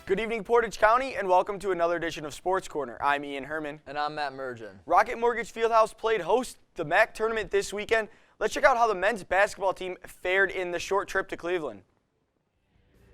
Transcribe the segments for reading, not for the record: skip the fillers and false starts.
Good evening, Portage County, and welcome to another edition of Sports Corner. I'm Ian Hermann. And I'm Matt Mergen. Rocket Mortgage Fieldhouse played host the MAC tournament this weekend. Let's check out how the men's basketball team fared in the short trip to Cleveland.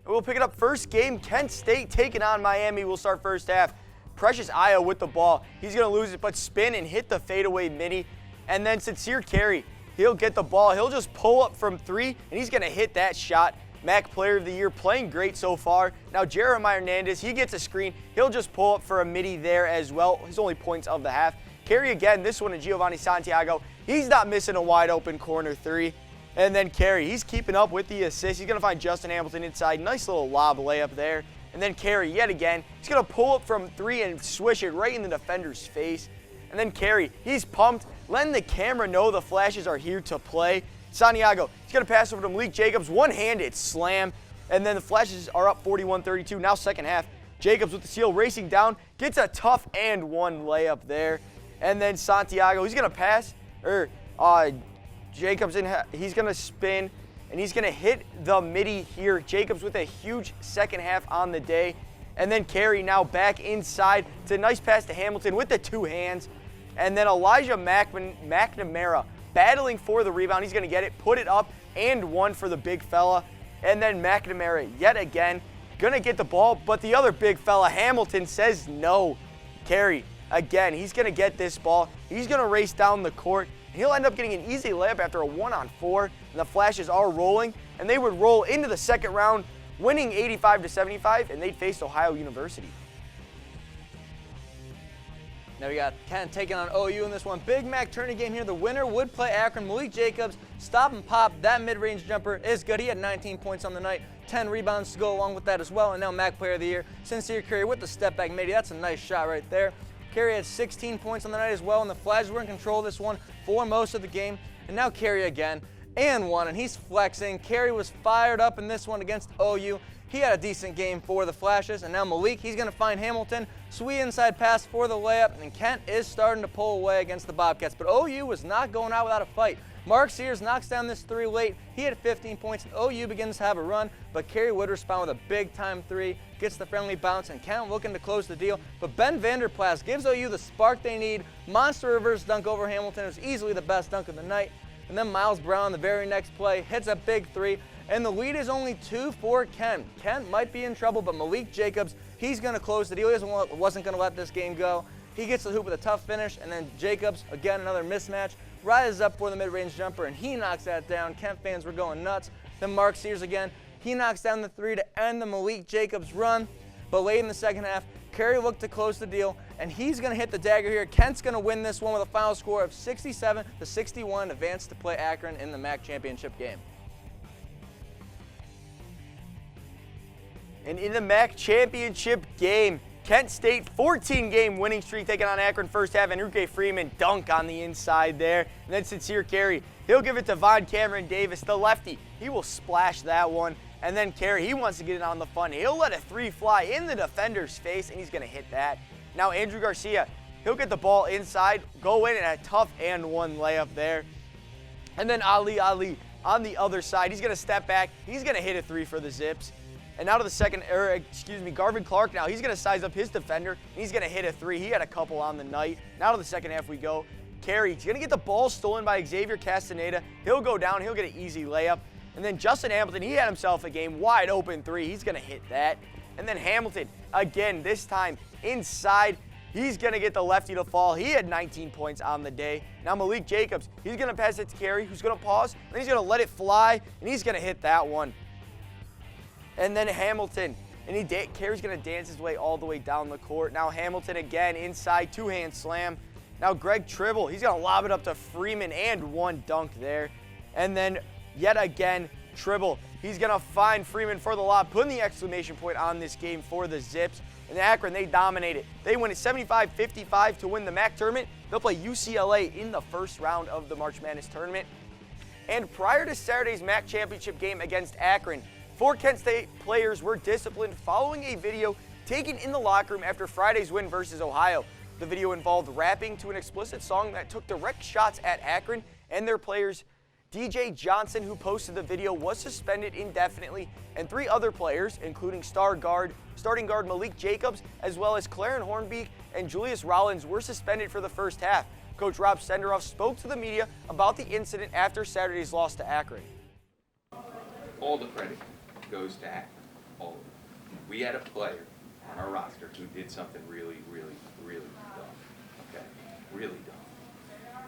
And we'll pick it up first game. Kent State taking on Miami. We'll start first half. Precious Io with the ball. He's going to lose it, but spin and hit the fadeaway mini. And then Sincere Carey, he'll get the ball. He'll just pull up from three, and he's going to hit that shot. MAC Player of the Year, playing great so far. Now Jeremiah Hernandez, he gets a screen. He'll just pull up for a midi there as well. His only points of the half. Carey again, this one to Giovanni Santiago. He's not missing a wide open corner three. And then Carey, he's keeping up with the assist. He's going to find Justin Hamilton inside. Nice little lob layup there. And then Carey, yet again, he's going to pull up from three and swish it right in the defender's face. And then Carey, he's pumped, letting the camera know the flashes are here to play. Santiago, he's going to pass over to Malik Jacobs, one-handed slam, and then the Flashes are up 41-32. Now second half, Jacobs with the steal, racing down, gets a tough and one layup there. And then Santiago, he's going to pass, Jacobs, he's going to spin, and he's going to hit the midi here. Jacobs with a huge second half on the day. And then Carey now back inside. It's a nice pass to Hamilton with the two hands. And then Elijah McNamara, battling for the rebound. He's going to get it, put it up, and one for the big fella. And then McNamara, yet again, going to get the ball, but the other big fella, Hamilton, says no. Carey, again, he's going to get this ball. He's going to race down the court. He'll end up getting an easy layup after a 1-on-4. And the Flashes are rolling, and they would roll into the second round, winning 85-75, and they'd face Ohio University. Now we got Kent taking on OU in this one. Big MAC tourney game here. The winner would play Akron. Malik Jacobs, stop and pop. That mid-range jumper is good. He had 19 points on the night, 10 rebounds to go along with that as well. And now MAC Player of the Year, Sincere Carey with the step back midi. That's a nice shot right there. Carey had 16 points on the night as well, and the Flashes were in control of this one for most of the game. And now Carey again, and one, and he's flexing. Carey was fired up in this one against OU. He had a decent game for the Flashes, and now Malik, he's going to find Hamilton. Sweet inside pass for the layup, and Kent is starting to pull away against the Bobcats. But OU was not going out without a fight. Mark Sears knocks down this three late. He had 15 points, and OU begins to have a run, but Carey would respond with a big-time three, gets the friendly bounce, and Kent looking to close the deal. But Ben Vanderplas gives OU the spark they need. Monster reverse dunk over Hamilton. It was easily the best dunk of the night. And then Miles Brown, the very next play, hits a big three. And the lead is only 2 for Kent. Kent might be in trouble, but Malik Jacobs, he's going to close the deal. He wasn't going to let this game go. He gets the hoop with a tough finish, and then Jacobs, again, another mismatch, rises up for the mid-range jumper, and he knocks that down. Kent fans were going nuts. Then Mark Sears again, he knocks down the three to end the Malik Jacobs run. But late in the second half, Carey looked to close the deal, and he's going to hit the dagger here. Kent's going to win this one with a final score of 67-61, advance to play Akron in the MAC championship game. And in the MAC championship game, Kent State 14-game winning streak taking on Akron first half. Enrique Freeman dunk on the inside there. And then Sincere Carey, he'll give it to Von Cameron Davis, the lefty. He will splash that one. And then Carey, he wants to get it on the fun. He'll let a three fly in the defender's face, and he's going to hit that. Now Andrew Garcia, he'll get the ball inside, go in, and a tough and one layup there. And then Ali on the other side, he's going to step back. He's going to hit a three for the Zips. And now to the Garvin Clark now. He's going to size up his defender, and he's going to hit a three. He had a couple on the night. Now to the second half we go. Carey, he's going to get the ball stolen by Xavier Castaneda. He'll go down. He'll get an easy layup. And then Justin Hamilton, he had himself a game wide open three. He's going to hit that. And then Hamilton, again, this time inside. He's going to get the lefty to fall. He had 19 points on the day. Now Malik Jacobs, he's going to pass it to Carey, who's going to pause. And he's going to let it fly, and he's going to hit that one. And then Hamilton, and Carey's going to dance his way all the way down the court. Now Hamilton again inside, two-hand slam. Now Greg Tribble, he's going to lob it up to Freeman, and one dunk there. And then yet again, Tribble, he's going to find Freeman for the lob, putting the exclamation point on this game for the Zips. And Akron, they dominate it. They win it 75-55 to win the MAC tournament. They'll play UCLA in the first round of the March Madness tournament. And prior to Saturday's MAC championship game against Akron, 4 Kent State players were disciplined following a video taken in the locker room after Friday's win versus Ohio. The video involved rapping to an explicit song that took direct shots at Akron and their players DJ Johnson, who posted the video, was suspended indefinitely, and 3 other players, including starting guard Malik Jacobs, as well as Claren Hornbeek and Julius Rollins, were suspended for the first half. Coach Rob Senderoff spoke to the media about the incident after Saturday's loss to Akron. All the credit goes to Akron. All of it. We had a player on our roster who did something really dumb. Okay? Really dumb.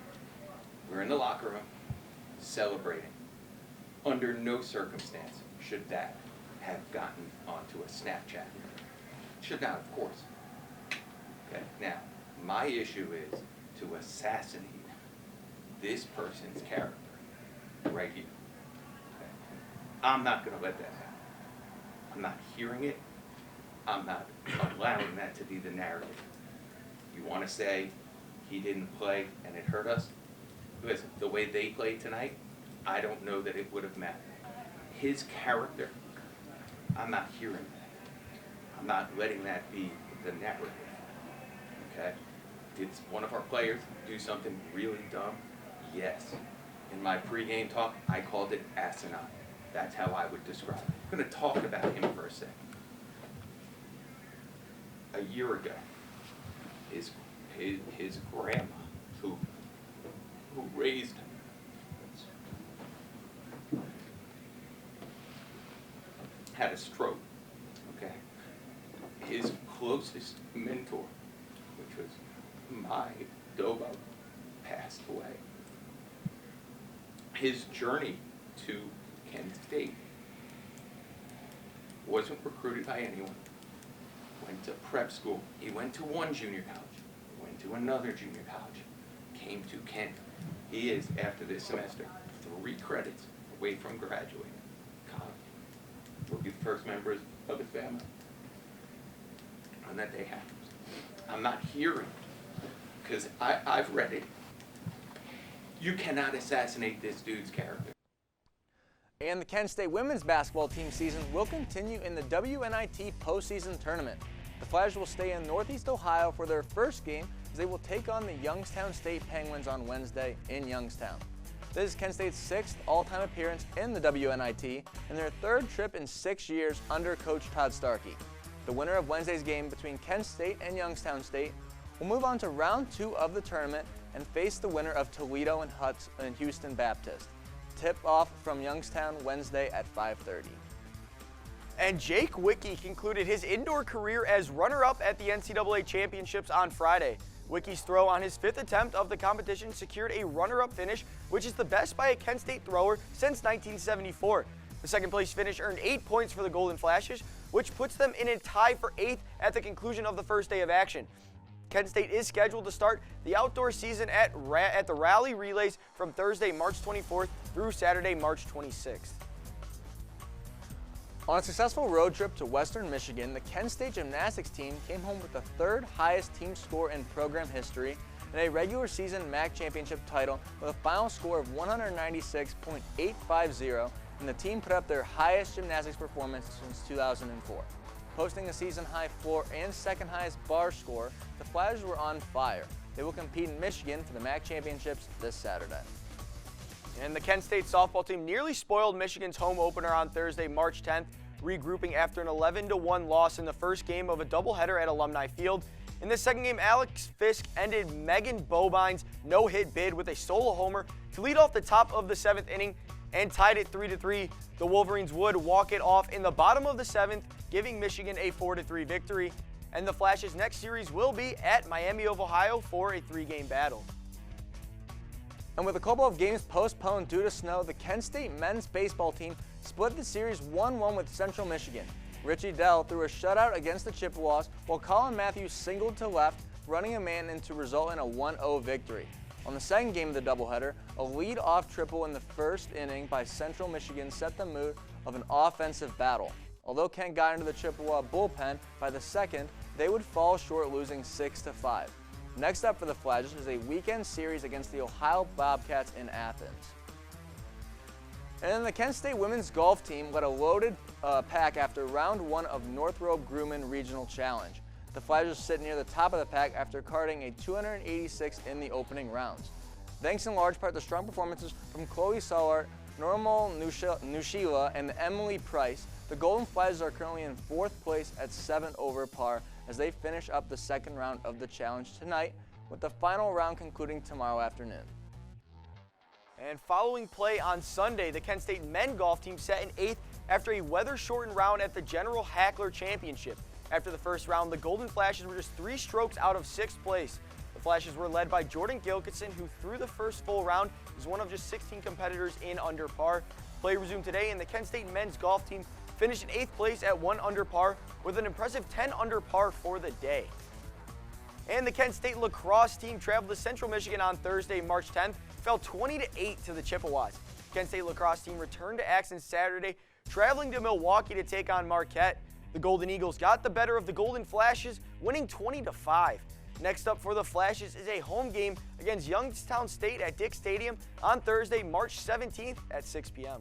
We're in the locker room celebrating. Under no circumstance should that have gotten onto a Snapchat. Should not, of course. Okay? Now, my issue is to assassinate this person's character right here. Okay? I'm not going to let that happen. I'm not hearing it. I'm not allowing that to be the narrative. You want to say he didn't play and it hurt us? Listen, the way they played tonight, I don't know that it would have mattered. His character, I'm not hearing that. I'm not letting that be the narrative. Okay? Did one of our players do something really dumb? Yes. In my pregame talk, I called it asinine. That's how I would describe it. I'm going to talk about him for a second. A year ago, his grandma, who raised him, had a stroke. Okay, his closest mentor, which was my Dobo, passed away. His journey to Kent State wasn't recruited by anyone. Went to prep school. He went to one junior college, went to another junior college, came to Kent. He is, after this semester, 3 credits away from graduating college. Will be the first members of his family on that day happens. I'm not hearing, because I've read it. You cannot assassinate this dude's character. And the Kent State women's basketball team season will continue in the WNIT postseason tournament. The Flyers will stay in Northeast Ohio for their first game as they will take on the Youngstown State Penguins on Wednesday in Youngstown. This is Kent State's 6th all-time appearance in the WNIT and their 3rd trip in 6 years under Coach Todd Starkey. The winner of Wednesday's game between Kent State and Youngstown State will move on to round 2 of the tournament and face the winner of Toledo and Houston Baptist. Tip-off from Youngstown Wednesday at 5:30. And Jake Wicke concluded his indoor career as runner-up at the NCAA Championships on Friday. Wicke's throw on his 5th attempt of the competition secured a runner-up finish, which is the best by a Kent State thrower since 1974. The second-place finish earned 8 points for the Golden Flashes, which puts them in a tie for 8th at the conclusion of the first day of action. Kent State is scheduled to start the outdoor season at the Rally Relays from Thursday, March 24th through Saturday, March 26th. On a successful road trip to Western Michigan, the Kent State gymnastics team came home with the 3rd highest team score in program history and a regular season MAC championship title with a final score of 196.850, and the team put up their highest gymnastics performance since 2004. Posting a season-high floor and 2nd highest bar score, the Flyers were on fire. They will compete in Michigan for the MAC championships this Saturday. And the Kent State softball team nearly spoiled Michigan's home opener on Thursday, March 10th, regrouping after an 11-1 loss in the first game of a doubleheader at Alumni Field. In the second game, Alex Fisk ended Megan Bobine's no-hit bid with a solo homer to lead off the top of the 7th inning and tied it 3-3. The Wolverines would walk it off in the bottom of the 7th, giving Michigan a 4-3 victory. And the Flash's next series will be at Miami of Ohio for a 3-game battle. And with a couple of games postponed due to snow, the Kent State men's baseball team split the series 1-1 with Central Michigan. Richie Dell threw a shutout against the Chippewas, while Colin Matthews singled to left, running a man in to result in a 1-0 victory. On the second game of the doubleheader, a lead-off triple in the first inning by Central Michigan set the mood of an offensive battle. Although Kent got into the Chippewa bullpen, by the second, they would fall short, losing 6-5. Next up for the Flyers is a weekend series against the Ohio Bobcats in Athens. And then the Kent State women's golf team led a loaded pack after round 1 of Northrop Grumman Regional Challenge. The Flyers sit near the top of the pack after carding a 286 in the opening rounds. Thanks in large part to strong performances from Chloe Sollart, Normal Nushila, and Emily Price, the Golden Flashes are currently in 4th place at 7 over par as they finish up the second round of the challenge tonight, with the final round concluding tomorrow afternoon. And following play on Sunday, the Kent State men golf team sat in 8th after a weather-shortened round at the General Hackler Championship. After the first round, the Golden Flashes were just 3 strokes out of 6th place. The Flashes were led by Jordan Gilkison, who threw the first full round as one of just 16 competitors in under par. Play resumed today, and the Kent State men's golf team finished in 8th place at 1 under par with an impressive 10 under par for the day. And the Kent State lacrosse team traveled to Central Michigan on Thursday, March 10th, fell 20-8 to the Chippewas. Kent State lacrosse team returned to action Saturday, traveling to Milwaukee to take on Marquette. The Golden Eagles got the better of the Golden Flashes, winning 20-5. Next up for the Flashes is a home game against Youngstown State at Dick Stadium on Thursday, March 17th at 6 p.m.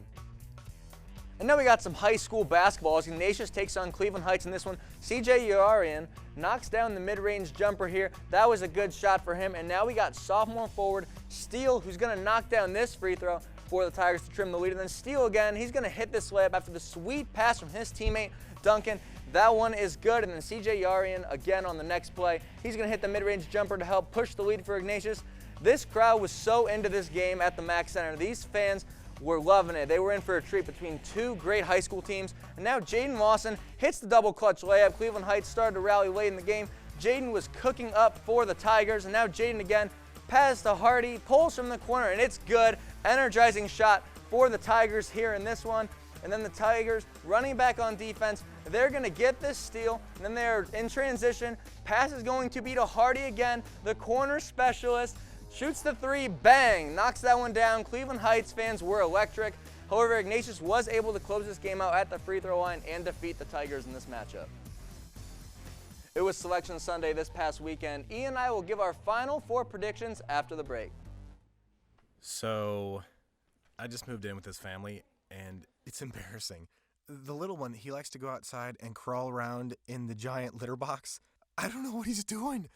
And now we got some high school basketball as Ignatius takes on Cleveland Heights in this one. CJ Yarian knocks down the mid-range jumper here. That was a good shot for him. And now we got sophomore forward Steele, who's going to knock down this free throw for the Tigers to trim the lead. And then Steele again, he's going to hit this layup after the sweet pass from his teammate Duncan. That one is good. And then CJ Yarian again on the next play. He's going to hit the mid-range jumper to help push the lead for Ignatius. This crowd was so into this game at the Mack Center. These fans were loving it. They were in for a treat between 2 great high school teams. And now Jayden Lawson hits the double clutch layup. Cleveland Heights started to rally late in the game. Jayden was cooking up for the Tigers, and now Jayden again, pass to Hardy, pulls from the corner, and it's good. Energizing shot for the Tigers here in this one. And then the Tigers running back on defense. They're going to get this steal, and then they're in transition. Pass is going to be to Hardy again, the corner specialist. Shoots the 3, bang, knocks that one down. Cleveland Heights fans were electric. However, Ignatius was able to close this game out at the free throw line and defeat the Tigers in this matchup. It was Selection Sunday this past weekend. Ian and I will give our final 4 predictions after the break. So, I just moved in with this family, and it's embarrassing. The little one, he likes to go outside and crawl around in the giant litter box. I don't know what he's doing.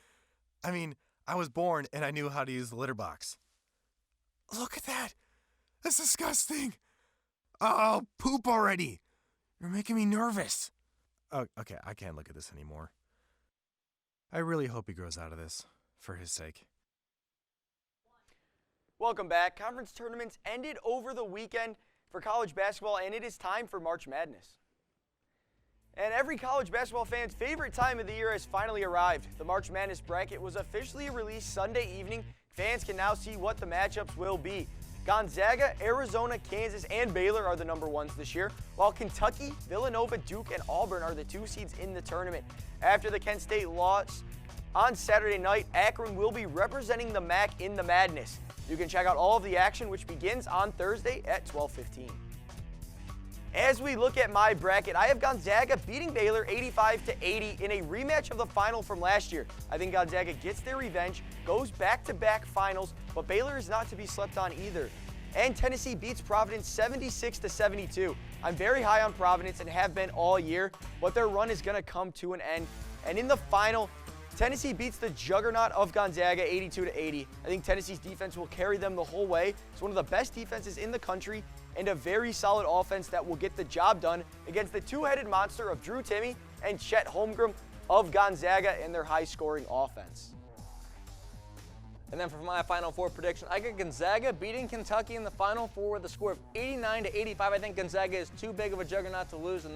I mean, I was born and I knew how to use the litter box. Look at that. That's disgusting. Oh, poop already. You're making me nervous. Oh, okay, I can't look at this anymore. I really hope he grows out of this, for his sake. Welcome back. Conference tournaments ended over the weekend for college basketball, and it is time for March Madness. And every college basketball fan's favorite time of the year has finally arrived. The March Madness bracket was officially released Sunday evening. Fans can now see what the matchups will be. Gonzaga, Arizona, Kansas, and Baylor are the number 1s this year, while Kentucky, Villanova, Duke, and Auburn are the 2 seeds in the tournament. After the Kent State loss on Saturday night, Akron will be representing the MAC in the Madness. You can check out all of the action, which begins on Thursday at 12:15. As we look at my bracket, I have Gonzaga beating Baylor 85-80 in a rematch of the final from last year. I think Gonzaga gets their revenge, goes back-to-back finals, but Baylor is not to be slept on either. And Tennessee beats Providence 76-72. I'm very high on Providence and have been all year, but their run is going to come to an end. And in the final, Tennessee beats the juggernaut of Gonzaga 82-80. I think Tennessee's defense will carry them the whole way. It's one of the best defenses in the country and a very solid offense that will get the job done against the 2-headed monster of Drew Timme and Chet Holmgren of Gonzaga and their high-scoring offense. And then for my Final Four prediction, I got Gonzaga beating Kentucky in the Final Four with a score of 89-85. I think Gonzaga is too big of a juggernaut to lose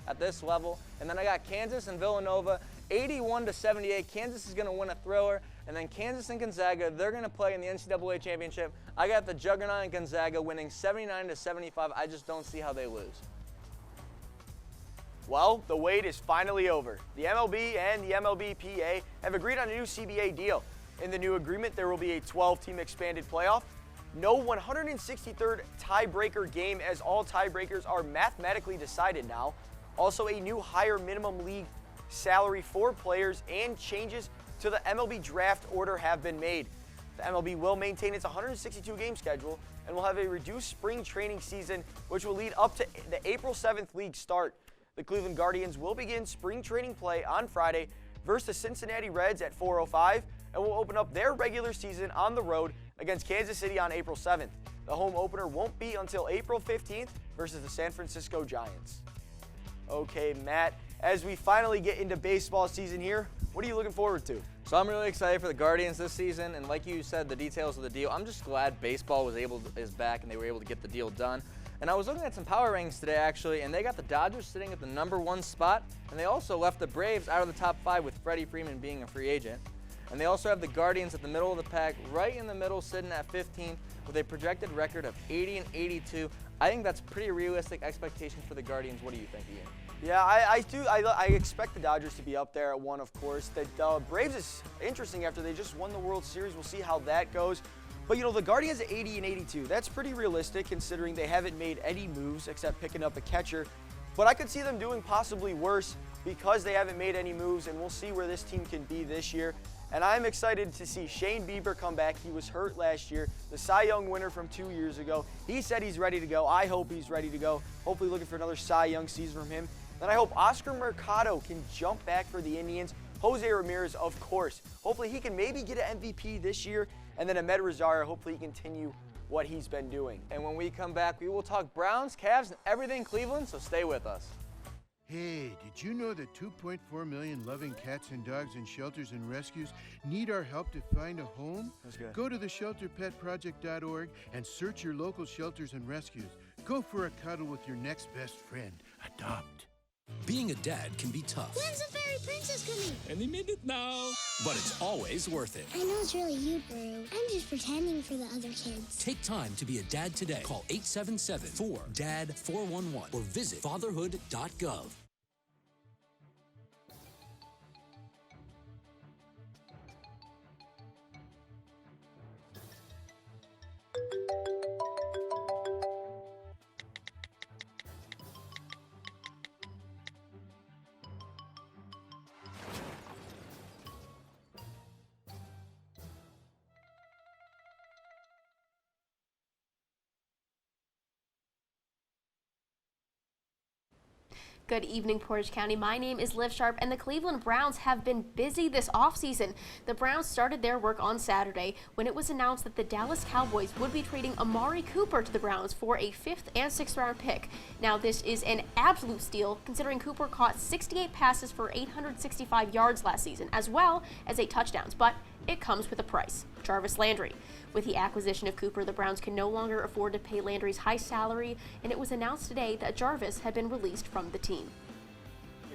at this level. And then I got Kansas and Villanova 81-78. Kansas is going to win a thriller. And then Kansas and Gonzaga, they're going to play in the NCAA championship. I got the juggernaut and Gonzaga winning 79-75. I just don't see how they lose. Well, the wait is finally over. The MLB and the MLBPA have agreed on a new CBA deal. In the new agreement, there will be a 12-team expanded playoff, no 163rd tiebreaker game as all tiebreakers are mathematically decided now, also a new higher minimum league salary for players, and changes to the MLB draft order have been made. The MLB will maintain its 162-game schedule and will have a reduced spring training season, which will lead up to the April 7th league start. The Cleveland Guardians will begin spring training play on Friday versus the Cincinnati Reds at 4:05 and will open up their regular season on the road against Kansas City on April 7th. The home opener won't be until April 15th versus the San Francisco Giants. Okay, Matt, as we finally get into baseball season here, what are you looking forward to? So I'm really excited for the Guardians this season, and like you said, the details of the deal, I'm just glad baseball is back and they were able to get the deal done. And I was looking at some power rankings today, actually, and they got the Dodgers sitting at the #1 spot, and they also left the Braves out of the top 5 with Freddie Freeman being a free agent. And they also have the Guardians at the middle of the pack, right in the middle, sitting at 15th with a projected record of 80-82. I think that's pretty realistic expectations for the Guardians. What do you think, Ian? Yeah, I do. I expect the Dodgers to be up there at 1, of course. The Braves is interesting after they just won the World Series. We'll see how that goes. But, you know, the Guardians at 80-82, that's pretty realistic considering they haven't made any moves except picking up a catcher. But I could see them doing possibly worse because they haven't made any moves, and we'll see where this team can be this year. And I'm excited to see Shane Bieber come back. He was hurt last year, the Cy Young winner from 2 years ago. He said he's ready to go. I hope he's ready to go. Hopefully looking for another Cy Young season from him. Then I hope Oscar Mercado can jump back for the Indians. Jose Ramirez, of course. Hopefully he can maybe get an MVP this year. And then Ahmed Rosario, hopefully he continue what he's been doing. And when we come back, we will talk Browns, Cavs, and everything Cleveland, so stay with us. Hey, did you know that 2.4 million loving cats and dogs in shelters and rescues need our help to find a home? That's good. Go to theshelterpetproject.org and search your local shelters and rescues. Go for a cuddle with your next best friend. Adopt. Being a dad can be tough. When's the fairy princess coming? Any minute now. But it's always worth it. I know it's really you, Brew. I'm just pretending for the other kids. Take time to be a dad today. Call 877-4DAD-411 or visit fatherhood.gov. Good evening, Portage County. My name is Liv Sharp, and the Cleveland Browns have been busy this offseason. The Browns started their work on Saturday when it was announced that the Dallas Cowboys would be trading Amari Cooper to the Browns for a 5th and 6th round pick. Now, this is an absolute steal considering Cooper caught 68 passes for 865 yards last season, as well as 8 touchdowns, but it comes with a price. Jarvis Landry. With the acquisition of Cooper, the Browns can no longer afford to pay Landry's high salary, and it was announced today that Jarvis had been released from the team. Do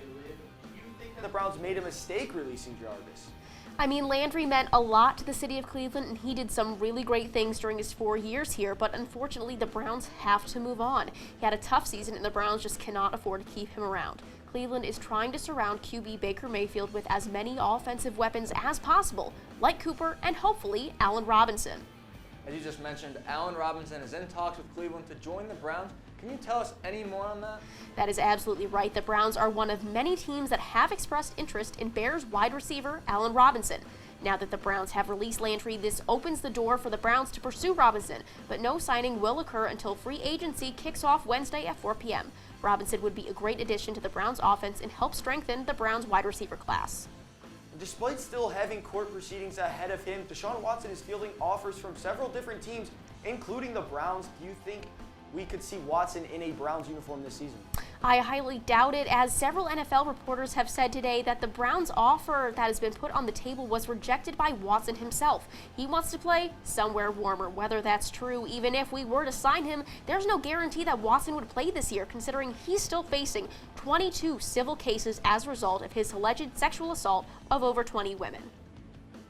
you think that the Browns made a mistake releasing Jarvis? I mean, Landry meant a lot to the city of Cleveland, and he did some really great things during his 4 years here, but unfortunately the Browns have to move on. He had a tough season, and the Browns just cannot afford to keep him around. Cleveland is trying to surround QB Baker Mayfield with as many offensive weapons as possible, like Cooper and hopefully Allen Robinson. As you just mentioned, Allen Robinson is in talks with Cleveland to join the Browns. Can you tell us any more on that? That is absolutely right. The Browns are one of many teams that have expressed interest in Bears wide receiver Allen Robinson. Now that the Browns have released Landry, this opens the door for the Browns to pursue Robinson, but no signing will occur until free agency kicks off Wednesday at 4 p.m. Robinson would be a great addition to the Browns offense and help strengthen the Browns wide receiver class. Despite still having court proceedings ahead of him, Desean Watson is fielding offers from several different teams, including the Browns. Do you think we could see Watson in a Browns uniform this season? I highly doubt it, as several NFL reporters have said today that the Browns' offer that has been put on the table was rejected by Watson himself. He wants to play somewhere warmer. Whether that's true, even if we were to sign him, there's no guarantee that Watson would play this year, considering he's still facing 22 civil cases as a result of his alleged sexual assault of over 20 women.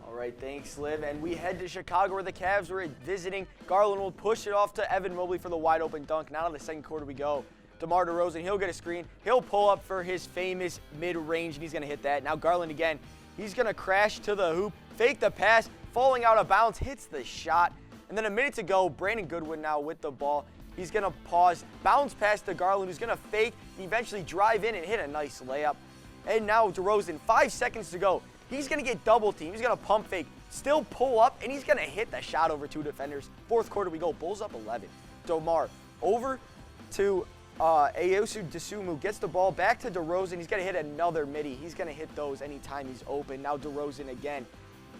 All right, thanks, Liv. And we head to Chicago where the Cavs were visiting. Garland will push it off to Evan Mobley for the wide open dunk. Now to the second quarter we go. DeMar DeRozan, he'll get a screen. He'll pull up for his famous mid-range, and he's going to hit that. Now Garland again. He's going to crash to the hoop, fake the pass, falling out of bounds, hits the shot. And then a minute to go, Brandon Goodwin now with the ball. He's going to pause, bounce past to Garland, who's going to fake, eventually drive in and hit a nice layup. And now DeRozan, 5 seconds to go. He's going to get double teamed. He's going to pump fake, still pull up, and he's going to hit the shot over 2 defenders. Fourth quarter we go. Bulls up 11. DeMar over to Ayosu Dosunmu, gets the ball back to DeRozan. He's going to hit another midi. He's going to hit those anytime he's open. Now DeRozan again.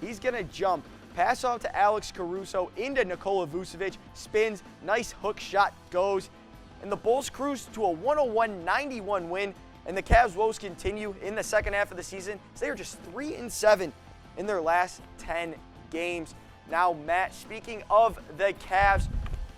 He's going to jump Pass off to Alex Caruso into Nikola Vucevic. Spins. Nice hook shot goes. And the Bulls cruise to a 101-91 win. And the Cavs' woes continue in the second half of the season. So they are just 3-7 in their last 10 games. Now, Matt, speaking of the Cavs,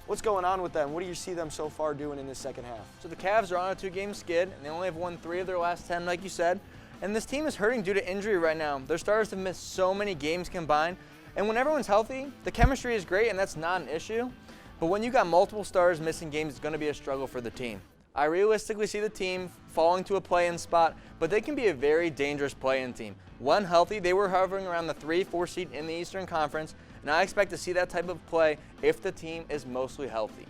what's going on with them? What do you see them so far doing in this second half? So the Cavs are on a 2-game skid, and they only have won 3 of their last 10, like you said. And this team is hurting due to injury right now. Their starters have missed so many games combined. And when everyone's healthy, the chemistry is great, and that's not an issue. But when you got multiple stars missing games, it's going to be a struggle for the team. I realistically see the team falling to a play-in spot, but they can be a very dangerous play-in team. When healthy, they were hovering around the 3-4 seed in the Eastern Conference, and I expect to see that type of play if the team is mostly healthy.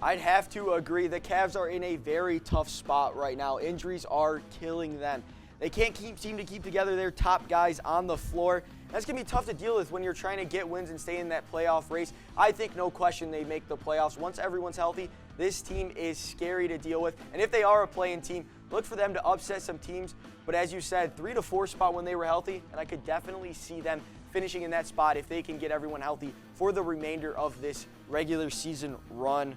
I'd have to agree. The Cavs are in a very tough spot right now. Injuries are killing them. They can't seem to keep together their top guys on the floor. That's going to be tough to deal with when you're trying to get wins and stay in that playoff race. I think no question they make the playoffs. Once everyone's healthy, this team is scary to deal with. And if they are a play-in team, look for them to upset some teams. But as you said, 3 to 4 spot when they were healthy, and I could definitely see them finishing in that spot if they can get everyone healthy for the remainder of this regular season run.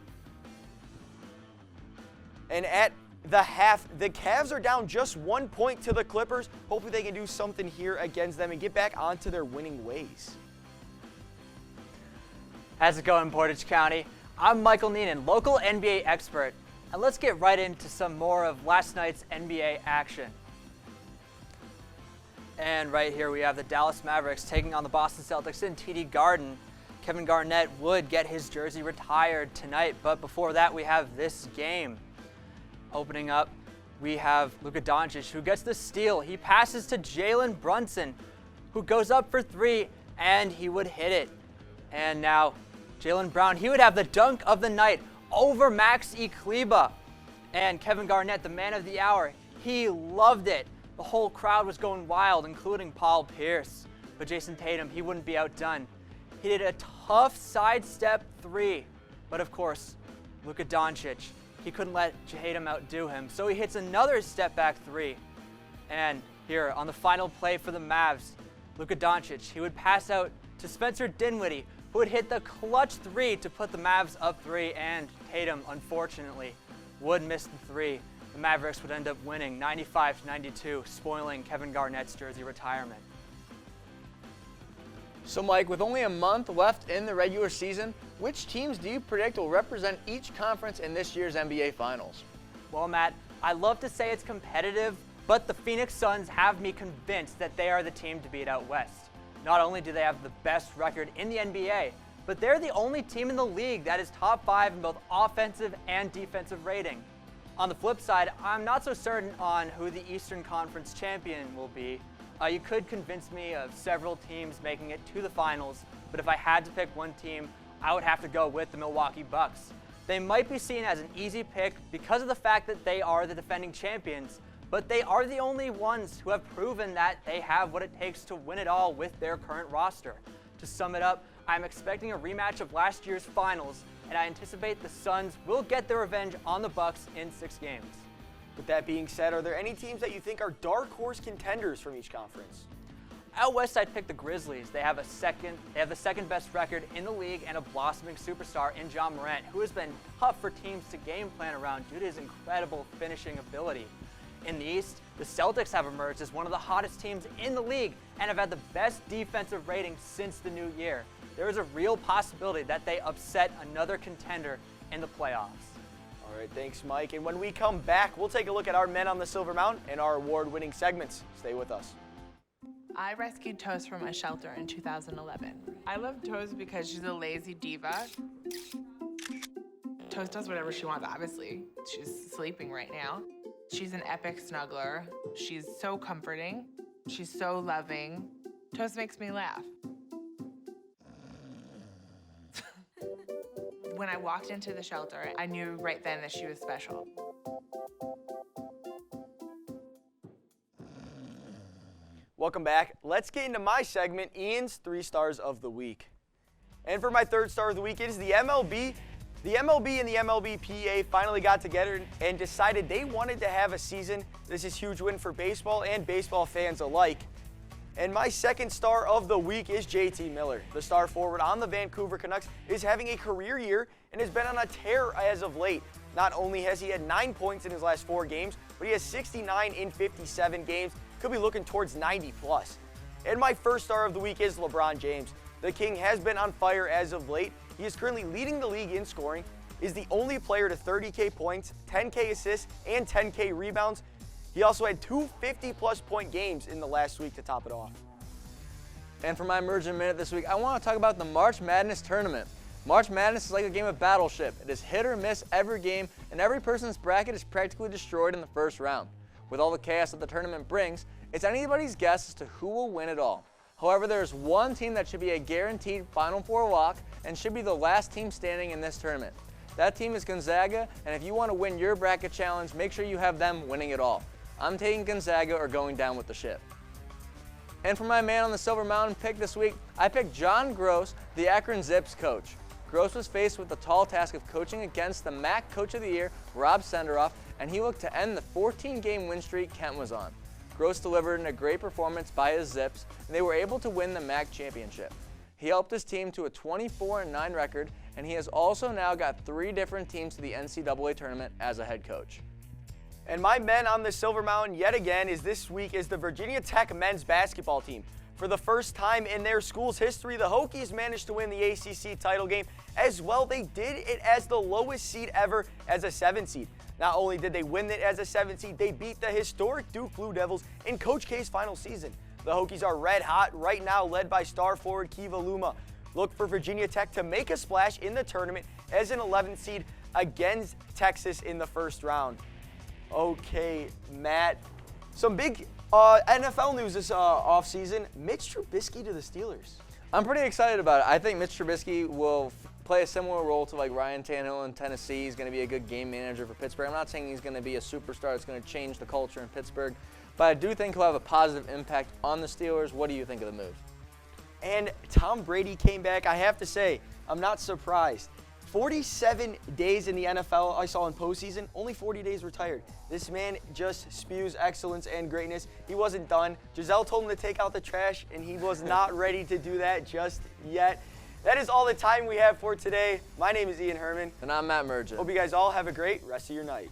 And at the half, the Cavs are down just 1 point to the Clippers. Hopefully they can do something here against them and get back onto their winning ways. How's it going, Portage County? I'm Michael Neenan, local NBA expert, and let's get right into some more of last night's NBA action. And right here we have the Dallas Mavericks taking on the Boston Celtics in TD Garden. Kevin Garnett would get his jersey retired tonight, but before that we have this game. Opening up, we have Luka Doncic, who gets the steal. He passes to Jalen Brunson, who goes up for 3, and he would hit it. And now Jaylen Brown, he would have the dunk of the night over Maxi Kleber. And Kevin Garnett, the man of the hour, he loved it. The whole crowd was going wild, including Paul Pierce. But Jason Tatum, he wouldn't be outdone. He did a tough sidestep 3. But of course, Luka Doncic, he couldn't let Tatum outdo him. So he hits another step back 3. And here on the final play for the Mavs, Luka Doncic, he would pass out to Spencer Dinwiddie, who would hit the clutch 3 to put the Mavs up 3, and Tatum, unfortunately, would miss the 3. The Mavericks would end up winning 95-92, spoiling Kevin Garnett's jersey retirement. So Mike, with only a month left in the regular season, which teams do you predict will represent each conference in this year's NBA Finals? Well, Matt, I love to say it's competitive, but the Phoenix Suns have me convinced that they are the team to beat out west. Not only do they have the best record in the NBA, but they're the only team in the league that is top 5 in both offensive and defensive rating. On the flip side, I'm not so certain on who the Eastern Conference champion will be. You could convince me of several teams making it to the finals, but if I had to pick one team, I would have to go with the Milwaukee Bucks. They might be seen as an easy pick because of the fact that they are the defending champions, but they are the only ones who have proven that they have what it takes to win it all with their current roster. To sum it up, I'm expecting a rematch of last year's finals, and I anticipate the Suns will get their revenge on the Bucks in 6 games. With that being said, are there any teams that you think are dark horse contenders from each conference? Out west, I'd pick the Grizzlies. They have the second best record in the league and a blossoming superstar in John Morant, who has been tough for teams to game plan around due to his incredible finishing ability. In the East, the Celtics have emerged as one of the hottest teams in the league and have had the best defensive rating since the new year. There is a real possibility that they upset another contender in the playoffs. All right, thanks, Mike. And when we come back, we'll take a look at our men on the Silver Mountain and our award-winning segments. Stay with us. I rescued Toast from a shelter in 2011. I love Toast because she's a lazy diva. Toast does whatever she wants, obviously. She's sleeping right now. She's an epic snuggler. She's so comforting. She's so loving. Toast makes me laugh. When I walked into the shelter, I knew right then that she was special. Welcome back. Let's get into my segment, Ian's 3 Stars of the Week. And for my 3rd star of the week, it is the MLB. The MLB and the MLBPA finally got together and decided they wanted to have a season. This is a huge win for baseball and baseball fans alike. And my second star of the week is JT Miller. The star forward on the Vancouver Canucks is having a career year and has been on a tear as of late. Not only has he had 9 points in his last 4 games, but he has 69 in 57 games. Could be looking towards 90 plus. And my first star of the week is LeBron James. The King has been on fire as of late. He is currently leading the league in scoring, is the only player to 30K points, 10K assists, and 10K rebounds. He also had 2 50-plus point games in the last week to top it off. And for my Mergen Minute this week, I want to talk about the March Madness tournament. March Madness is like a game of Battleship. It is hit or miss every game, and every person's bracket is practically destroyed in the first round. With all the chaos that the tournament brings, it's anybody's guess as to who will win it all. However, there is one team that should be a guaranteed Final Four lock and should be the last team standing in this tournament. That team is Gonzaga, and if you want to win your bracket challenge, make sure you have them winning it all. I'm taking Gonzaga or going down with the ship. And for my man on the Silver Mountain pick this week, I picked John Gross, the Akron Zips coach. Gross was faced with the tall task of coaching against the MAC Coach of the Year, Rob Senderoff, and he looked to end the 14-game win streak Kent was on. Gross delivered in a great performance by his Zips, and they were able to win the MAC championship. He helped his team to a 24-9 record, and he has also now got 3 different teams to the NCAA tournament as a head coach. And my men on the Silver Mountain yet again this week is the Virginia Tech men's basketball team. For the first time in their school's history, the Hokies managed to win the ACC title game as well. They did it as the lowest seed ever as a 7 seed. Not only did they win it as a 7 seed, they beat the historic Duke Blue Devils in Coach K's final season. The Hokies are red hot right now, led by star forward Kiva Luma. Look for Virginia Tech to make a splash in the tournament as an 11th seed against Texas in the first round. Okay, Matt, some big NFL news this offseason. Mitch Trubisky to the Steelers. I'm pretty excited about it. I think Mitch Trubisky will play a similar role to like Ryan Tannehill in Tennessee. He's going to be a good game manager for Pittsburgh. I'm not saying he's going to be a superstar that's going to change the culture in Pittsburgh, but I do think he'll have a positive impact on the Steelers. What do you think of the move? And Tom Brady came back. I have to say, I'm not surprised. 47 days in the NFL I saw in postseason, only 40 days retired. This man just spews excellence and greatness. He wasn't done. Giselle told him to take out the trash, and he was not ready to do that just yet. That is all the time we have for today. My name is Ian Hermann. And I'm Matt Mergen. Hope you guys all have a great rest of your night.